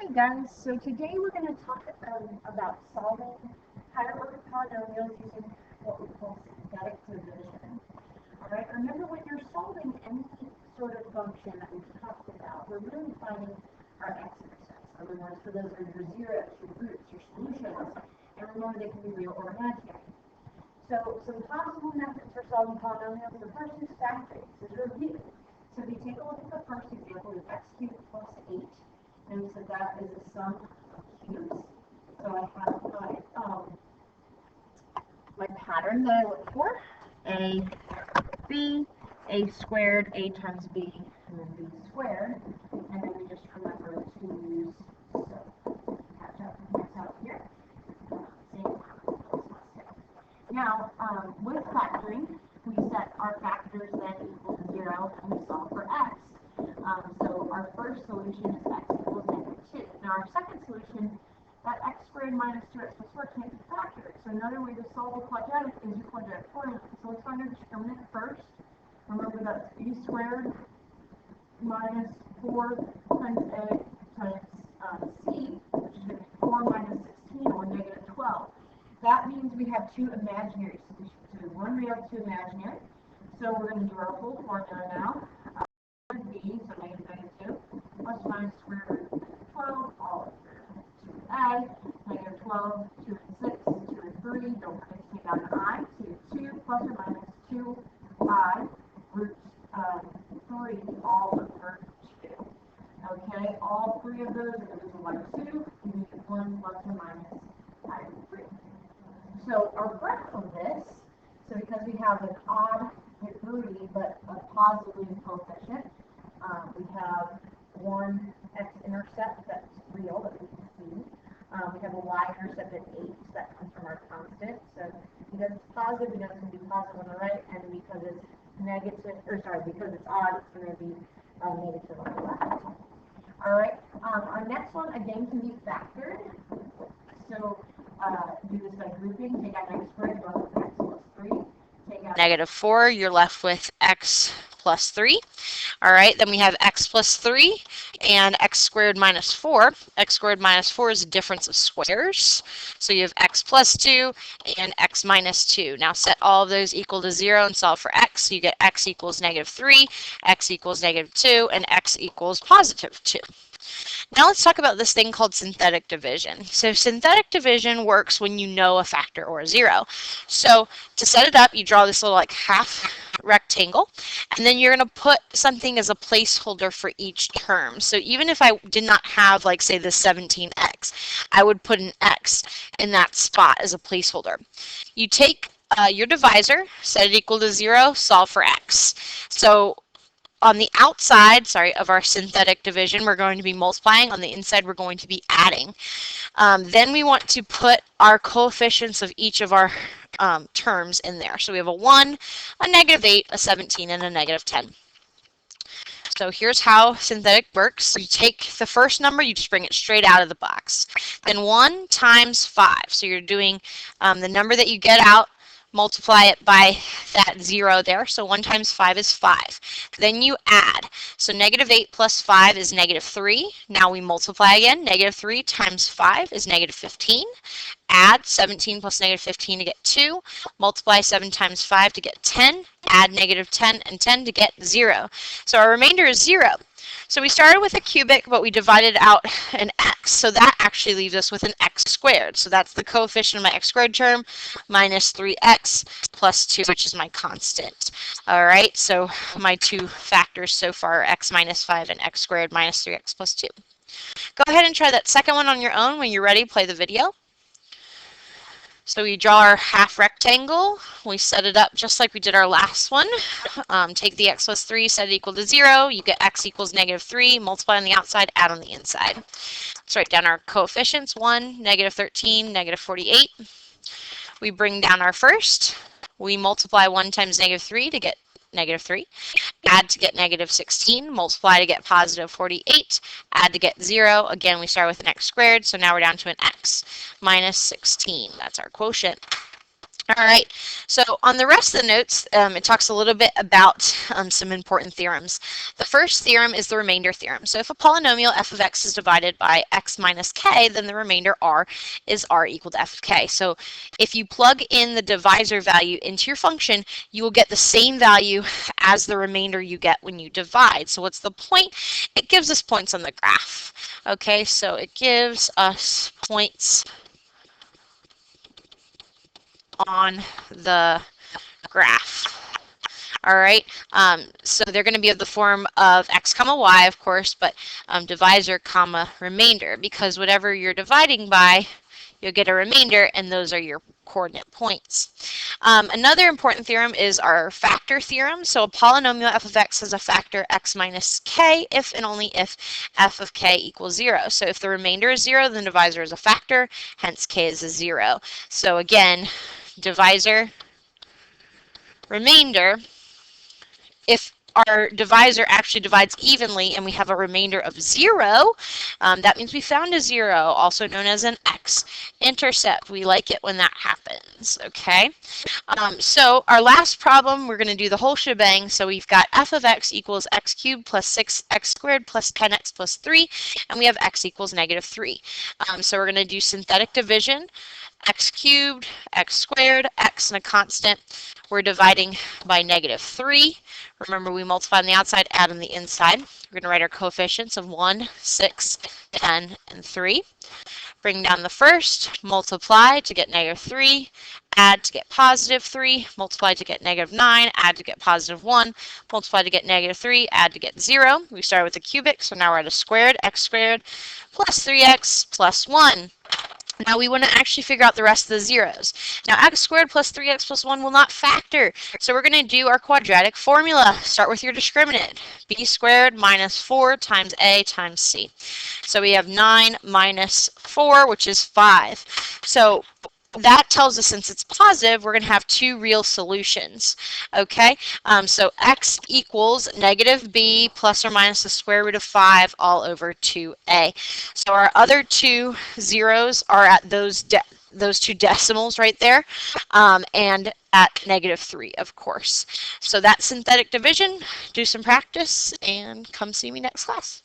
Alright guys, so today we're going to talk about solving hierarchical polynomials using what we call synthetic division. Alright, remember when you're solving any sort of function that we've talked about, we're really finding our x-intercepts. Otherwise, so those are your zeros, your roots, your solutions, and remember they can be real or imaginary. So some possible methods for solving polynomials, the first is factoring. This is review. So if we take a look at the first example, we have x cubed plus 8. And we said that is a sum of cubes. So I have my pattern that I look for. A, B, A squared, A times B, and then B squared. And then we just remember to use, so catch up myself here. Now, with factoring, we set our factors then equal to 0 and we solve for x. So our first solution is x equals -2. Now our second solution, that x squared minus 2x plus 4 can't be factored. So another way to solve a quadratic is your quadratic formula. So let's find our determinant first. Remember that's b squared minus 4 times a times c, which is going to be 4 minus 16 or negative 12. That means we have two imaginary solutions. So one real, two imaginary. So we're going to do our whole formula now. B, so -2, plus minus square root of 12, all over 2a, -12, 2 and 6, 2 and 3, don't forget to take out an I, 2 plus or minus 2i root 3, all over 2. Okay, all three of those are divisible by 2, you need 1 plus or minus I root 3. So our graph of this, so because we have an odd degree but a positive coefficient, we have one x-intercept that's real that we can see. We have a y-intercept at 8 that comes from our constant. So because it's positive, we know it's going to be positive on the right, and because it's negative, or sorry, because it's odd, it's going to be negative on the left. All right. Our next one again can be factored. So do this by grouping. Take out x squared, go with x plus 3. -4, you're left with x plus 3. All right, then we have x plus 3 and x squared minus 4. X squared minus 4 is a difference of squares. So you have x plus 2 and x minus 2. Now set all of those equal to 0 and solve for x. So you get x equals -3, x equals -2, and x equals +2. Now let's talk about this thing called synthetic division. So synthetic division works when you know a factor or a 0. So to set it up, you draw this little like half rectangle, and then you're going to put something as a placeholder for each term. So even if I did not have, like, say, the 17x, I would put an x in that spot as a placeholder. You take your divisor, set it equal to 0, solve for x. So on the outside, of our synthetic division, we're going to be multiplying. On the inside, we're going to be adding. Then we want to put our coefficients of each of our terms in there. So we have a 1, a -8, a 17, and a -10. So here's how synthetic works. You take the first number, you just bring it straight out of the box. Then 1 times 5. So you're doing the number that you get out, multiply it by that 0 there. So 1 times 5 is 5. Then you add. So -8 plus 5 is -3. Now we multiply again. -3 times 5 is -15. Add 17 plus -15 to get 2. Multiply 7 times 5 to get 10. Add -10 and 10 to get 0. So our remainder is 0. So we started with a cubic, but we divided out an x. So that actually leaves us with an x squared. So that's the coefficient of my x squared term minus 3x plus 2, which is my constant. All right, so my two factors so far are x minus 5 and x squared minus 3x plus 2. Go ahead and try that second one on your own. When you're ready, play the video. So we draw our half rectangle. We set it up just like we did our last one. Take the x plus 3, set it equal to 0. You get x equals -3. Multiply on the outside, add on the inside. Let's write down our coefficients. 1, -13, -48. We bring down our first. We multiply 1 times -3 to get -3. Add to get -16. Multiply to get +48. Add to get 0. Again, we start with an x squared, so now we're down to an x minus 16. That's our quotient. All right, so on the rest of the notes, it talks a little bit about some important theorems. The first theorem is the remainder theorem. So if a polynomial f of x is divided by x minus k, then the remainder r is r equal to f of k. So if you plug in the divisor value into your function, you will get the same value as the remainder you get when you divide. So what's the point? It gives us points on the graph. Okay, so it gives us points on the graph. All right, so they're going to be of the form of x comma y, of course, but divisor comma remainder, because whatever you're dividing by, you'll get a remainder, and those are your coordinate points. Another important theorem is our factor theorem. So a polynomial f of x has a factor x minus k if and only if f of k equals 0. So if the remainder is 0, then divisor is a factor, hence k is a 0. So again, divisor, remainder. If our divisor actually divides evenly and we have a remainder of 0, that means we found a 0, also known as an x-intercept. We like it when that happens, okay? So our last problem, we're going to do the whole shebang. So we've got f of x equals x cubed plus 6x squared plus 10x plus 3, and we have x equals negative 3. So we're going to do synthetic division. X cubed, x squared, x and a constant. We're dividing by negative 3. Remember, we multiply on the outside, add on the inside. We're going to write our coefficients of 1, 6, 10, and 3. Bring down the first, multiply to get negative 3, add to get positive 3, multiply to get negative 9, add to get positive 1, multiply to get negative 3, add to get 0. We started with a cubic, so now we're at a squared, x squared plus 3x plus 1. Now we want to actually figure out the rest of the zeros. Now x squared plus 3x plus 1 will not factor. So we're going to do our quadratic formula. Start with your discriminant. B squared minus 4 times A times C. So we have 9 minus 4, which is 5. So that tells us since it's positive, we're going to have two real solutions. Okay, so x equals negative b plus or minus the square root of 5 all over 2a. So our other two zeros are at those two decimals right there, and at negative 3, of course. So that's synthetic division. Do some practice and come see me next class.